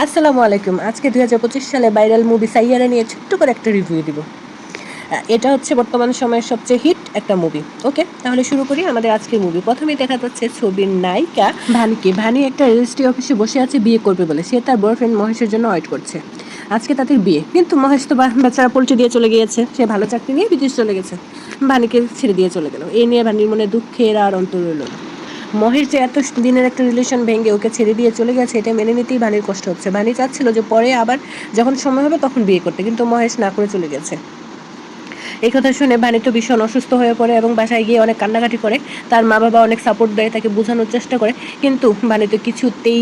আসসালামু আলাইকুম। আজকে ২০২৫ সালে ভাইরাল মুভি 'সাইয়ারা' নিয়ে ছোট্ট করে একটা রিভিউ দিব। এটা হচ্ছে বর্তমান সময়ের সবচেয়ে হিট একটা মুভি। ওকে, তাহলে শুরু করি আমাদের আজকের মুভি। প্রথমেই দেখা যাচ্ছে ছবির নায়িকা ভানিকে। ভানি একটা রেজিস্ট্রি অফিসে বসে আছে বিয়ে করবে বলে। সে তার বয়ফ্রেন্ড মহেশের জন্য ওয়েট করছে। আজকে তাদের বিয়ে, কিন্তু মহেশ তো বেচারা পল্টি দিয়ে চলে গিয়েছে। সে ভালো চাকরি নিয়ে বিদেশ চলে গেছে, ভানিকে ছেড়ে দিয়ে চলে গেল। এই নিয়ে ভানির মনে দুঃখের আর অন্ত রইল না। মহেশ যে এত দিনের একটা রিলেশন ভেঙে ওকে ছেড়ে দিয়ে চলে গেছে, এটা মেনে নিতেই ভানির কষ্ট হচ্ছে। ভানি চাচ্ছিল যে পরে আবার যখন সময় হবে তখন বিয়ে করতে, কিন্তু মহেশ না করে চলে গেছে। এই কথা শুনে ভানি তো ভীষণ অসুস্থ হয়ে পড়ে এবং বাসায় গিয়ে অনেক কান্নাকাটি করে। তার মা বাবা অনেক সাপোর্ট দেয়, তাকে বোঝানোর চেষ্টা করে, কিন্তু ভানি তো কিছুতেই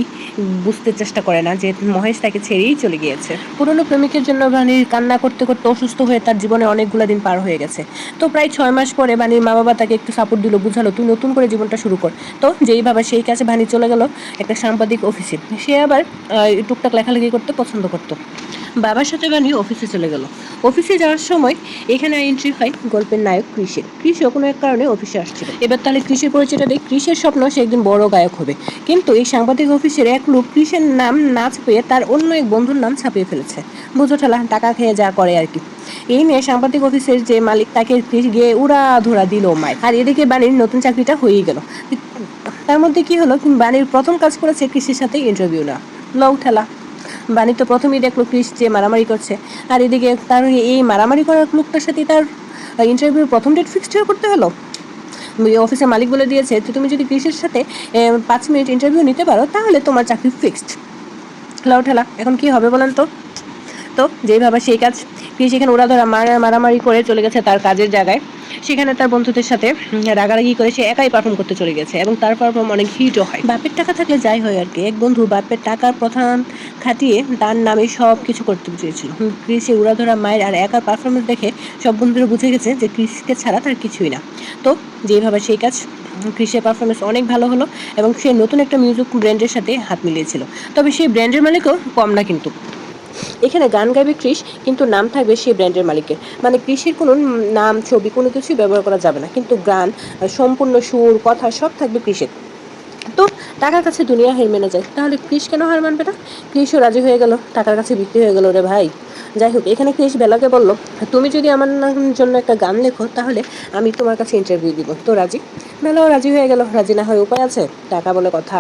বুঝতে চেষ্টা করে না যে মহেশ তাকে ছেড়েই চলে গিয়েছে। পুরনো প্রেমিকের জন্য ভানির কান্না করতে করতে অসুস্থ হয়ে তার জীবনে অনেকগুলো দিন পার হয়ে গেছে। তো প্রায় 6 মাস পরে ভানির মা বাবা তাকে একটু সাপোর্ট দিল, বুঝালো তুই নতুন করে জীবনটা শুরু কর। তো যেই ভাবে সেই কাছে ভানি চলে গেল একটা সাংবাদিক অফিসে। সে আবার টুকটাক লেখালেখি করতে পছন্দ করতো। বাবার সাথে বানি অফিসে চলে গেল। অফিসে যাওয়ার সময় এখানে এন্ট্রি হয় গল্পের নায়ক ক্রিসের। ক্রিসও কোনো এক কারণে অফিসে আসছিল। এবার তাহলে ক্রিসের পরিচয়টা দেয়। ক্রিসের স্বপ্ন সে একদিন বড় গায়ক হবে, কিন্তু এই সাংবাদিক অফিসের এক লোক ক্রিসের নাম না ছাপিয়ে তার অন্য এক বন্ধুর নাম ছাপিয়ে ফেলেছে। বুঝো ঠেলা, টাকা খেয়ে যা করে আর কি। এই নিয়ে সাংবাদিক অফিসের যে মালিক তাকে ক্রিস গিয়ে উড়া ধরা দিল মায়। আর এদিকে বানির নতুন চাকরিটা হয়েই গেল। তার মধ্যে কি হলো, বানির প্রথম কাজ করেছে ক্রিসের সাথে ইন্টারভিউ না। লও ঠেলা, বানি তো প্রথমেই দেখলো ক্রিস যে মারামারি করছে, আর এদিকে তার এই মারামারি করার লোকটার সাথে তার ইন্টারভিউর প্রথম ডেট ফিক্সড করতে হলো। অফিসের মালিক বলে দিয়েছে তুমি যদি ক্রিসের সাথে 5 মিনিট ইন্টারভিউ নিতে পারো তাহলে তোমার চাকরি ফিক্সড। লাও ঠেলা, এখন কি হবে বলেন তো? তো যেইভাবে সেই কাজ, ক্রিস এখানে ওড়াধরা মারামারি করে চলে গেছে তার কাজের জায়গায়। সেখানে তার বন্ধুদের সাথে রাগারাগি করে সে একাই পারফর্ম করতে চলে গেছে এবং তার পারফর্ম অনেক হিটও হয়। বাপের টাকা থাকলে যাই হয় আর কি। এক বন্ধু বাপের টাকার প্রধান খাটিয়ে তার নামে সব কিছু করতে চেয়েছিল। ক্রিসে উড়াধরা মায়ের আর একার পারফরমেন্স দেখে সব বন্ধুরা বুঝে গেছে যে ক্রিসকে ছাড়া তার কিছুই না। তো যেভাবে সেই কাজ, ক্রিসের পারফরমেন্স অনেক ভালো হলো এবং সে নতুন একটা মিউজিক ব্র্যান্ডের সাথে হাত মিলিয়েছিল। তবে সেই ব্র্যান্ডের মালিকও কম না কিন্তু। এখানে গান গাইবে ক্রিস, কিন্তু নাম থাকবে সেই ব্র্যান্ডের মালিকের। মানে ক্রিসের কোনো নাম ছবি কোনো কিছুই ব্যবহার করা যাবে না, কিন্তু গান সম্পূর্ণ সুর কথা সব থাকবে ক্রিসের। তো টাকার কাছে দুনিয়া হার মেনে যায়, তাহলে ক্রিস কেন হার মানবে না? ক্রিসও রাজি হয়ে গেল, টাকার কাছে বিক্রি হয়ে গেল রে ভাই। যাই হোক, এখানে ক্রিস বেলাকে বলল তুমি যদি আমার জন্য একটা গান লেখো তাহলে আমি তোমার কাছে ইন্টারভিউ দিব। তো রাজি, বেলাও রাজি হয়ে গেল। রাজি না হয় উপায় আছে, টাকা বলে কথা।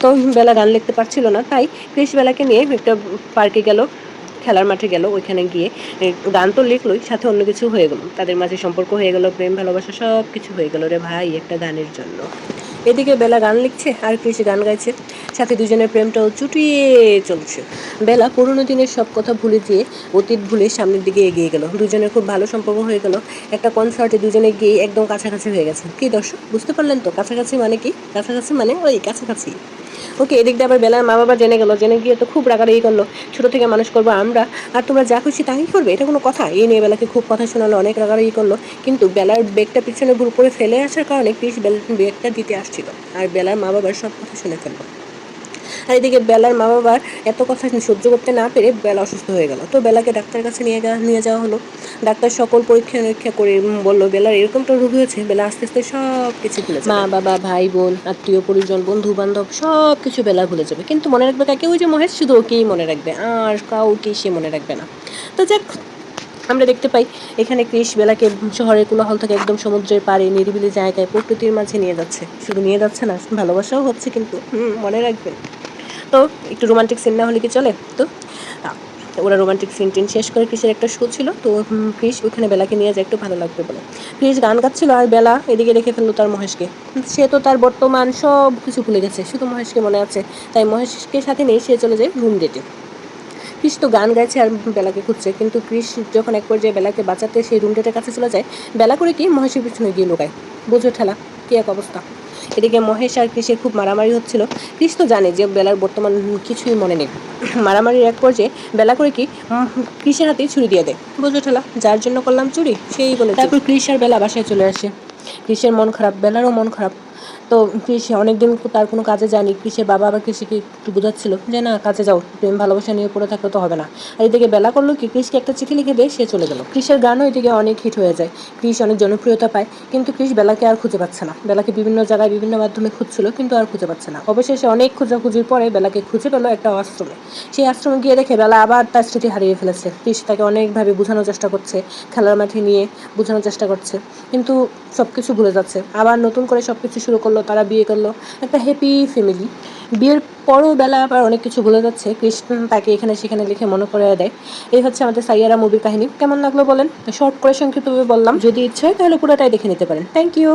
তো বেলা গান লিখতে পারছিল না, তাই ক্রিস বেলাকে নিয়ে একটা পার্কে গেল, খেলার মাঠে গেল। ওইখানে গিয়ে গান তো লিখলই, সাথে অন্য কিছু হয়ে গেল। তাদের মাঝে সম্পর্ক হয়ে গেল, প্রেম ভালোবাসা সব কিছু হয়ে গেল রে ভাই একটা গানের জন্য। এদিকে বেলা গান লিখছে আর ক্রিস গান গাইছে, সাথে দুজনের প্রেমটাও চুটিয়ে চলছে। বেলা পুরোনো দিনের সব কথা ভুলে গিয়ে অতীত ভুলে সামনের দিকে এগিয়ে গেল। দুজনের খুব ভালো সম্পর্ক হয়ে গেল। একটা কনসার্টে দুজনে গিয়ে একদম কাছাকাছি হয়ে গেছে। কি দর্শক, বুঝতে পারলেন তো কাছাকাছি মানে কি? কাছাকাছি মানে ওই কাছাকাছি। ওকে, এদিক দিয়ে আবার বেলার মা বাবা জেনে গেল। জেনে গিয়ে তো খুব রাগারাগি করলো, ছোটো থেকে মানুষ করবো আমরা আর তোমরা যা খুশি তাই করবে, এটা কোনো কথা? এই নিয়ে বেলাকে খুব কথা শোনালো, অনেক রাগারাগি করলো। কিন্তু বেলার ব্যাগটা পিছনে ভুল করে ফেলে আসার কারণে ক্রিস ব্যাগটা দিতে আসছিল, আর বেলার মা বাবার সব কথা শুনে ফেললো। আর এদিকে বেলার মা বাবার এত কথা সহ্য করতে না পেরে বেলা অসুস্থ হয়ে গেল। তো বেলাকে ডাক্তারের কাছে নিয়ে যাওয়া হলো। ডাক্তার সকল পরীক্ষা নিরীক্ষা করে বললো বেলার এরকমটা রোগ হয়েছে, বেলা আস্তে আস্তে সব কিছু ভুলে যাবে। মা বাবা ভাই বোন আত্মীয় পরিজন বন্ধু বান্ধব সব কিছু বেলা ভুলে যাবে, কিন্তু মনে রাখবে কাকে? ওই যে মহেশ, শুধু ওকেই মনে রাখবে, আর কাউকেই সে মনে রাখবে না। তো যাক, আমরা দেখতে পাই এখানে ক্রিস বেলাকে শহরের কোলাহল থেকে একদম সমুদ্রের পাড়ে নিরিবিলি জায়গায় প্রকৃতির মাঝে নিয়ে যাচ্ছে। শুধু নিয়ে যাচ্ছে না, ভালোবাসাও হচ্ছে, কিন্তু মনে রাখবেন। তো একটু রোমান্টিক সিন না হলে কি চলে? তো ওরা রোমান্টিক সিন টিন শেষ করে ক্রিসের একটা শো ছিল, তো ক্রিস ওখানে বেলাকে নিয়ে যায় একটু ভালো লাগবে বলে। ক্রিস গান গাচ্ছিল আর বেলা এদিকে রেখে ফেললো তার মহেশকে। সে তো তার বর্তমান সব কিছু ভুলে গেছে, শুধু মহেশকে মনে আছে। তাই মহেশকে সাথে নিয়ে সে চলে যায় রুম ডেটে। ক্রিস তো গান গাইছে আর বেলাকে খুঁজছে, কিন্তু ক্রিস যখন এক পর্যায়ে বেলাকে বাঁচাতে সেই রুম ডেটের কাছে চলে যায়, বেলা করে কি মহেশের পিছনে গিয়ে লুকায়। বুঝো ঠেলা, কি এক অবস্থা। এদিকে মহেশ আর ক্রিসের খুব মারামারি হচ্ছিল। ক্রিস তো জানে যে বেলার বর্তমান কিছুই মনে নেই। মারামারির এক পর্যায়ে বেলা করে কি ক্রিসের হাতেই ছুরি দিয়ে দেয়। বুঝো ঠেলা, যার জন্য করলাম চুরি সেই বলে। তারপর ক্রিস আর বেলা বাসায় চলে আসে। ক্রিসের মন খারাপ, বেলারও মন খারাপ। তো কৃষ অনেকদিন তার কোনো কাজে যায়নি। কৃষের বাবা আবার কৃষিকে একটু বোঝাচ্ছিল যে না কাজে যাও, প্রেম ভালোবাসা নিয়ে পড়ে থাকলে তো হবে না। আর এদিকে বেলা করলো কি কৃষকে একটা চিঠি লিখে দিয়ে সে চলে গেল। কৃষের গানও এদিকে অনেক হিট হয়ে যায়, কৃষ অনেক জনপ্রিয়তা পায়, কিন্তু কৃষ বেলাকে আর খুঁজে পাচ্ছে না। বেলাকে বিভিন্ন জায়গায় বিভিন্ন মাধ্যমে খুঁজছিল কিন্তু আর খুঁজে পাচ্ছে না। অবশেষে অনেক খোঁজাখুঁজির পরে বেলাকে খুঁজে পেলো একটা আশ্রমে। সেই আশ্রমে গিয়ে দেখে বেলা আবার তার স্মৃতি হারিয়ে ফেলেছে। কৃষ তাকে অনেকভাবে বোঝানোর চেষ্টা করছে, খেলার মাঠে নিয়ে বোঝানোর চেষ্টা করছে, কিন্তু সব কিছু ভুলে যাচ্ছে। আবার নতুন করে সব কিছু শুরু করলো, তারা বিয়ে করলো, একটা হ্যাপি ফ্যামিলি। বিয়ের পরও বেলা আবার অনেক কিছু ভুলে যাচ্ছে, কৃষ্ণ তাকে এখানে সেখানে লিখে মনে করে দেয়। এই হচ্ছে আমাদের সাইয়ারা মুভির কাহিনী। কেমন লাগলো বলেন? শর্ট করে সংক্ষিপ্তভাবে বললাম, যদি ইচ্ছে হয় তাহলে পুরোটাই দেখে নিতে পারেন। Thank you.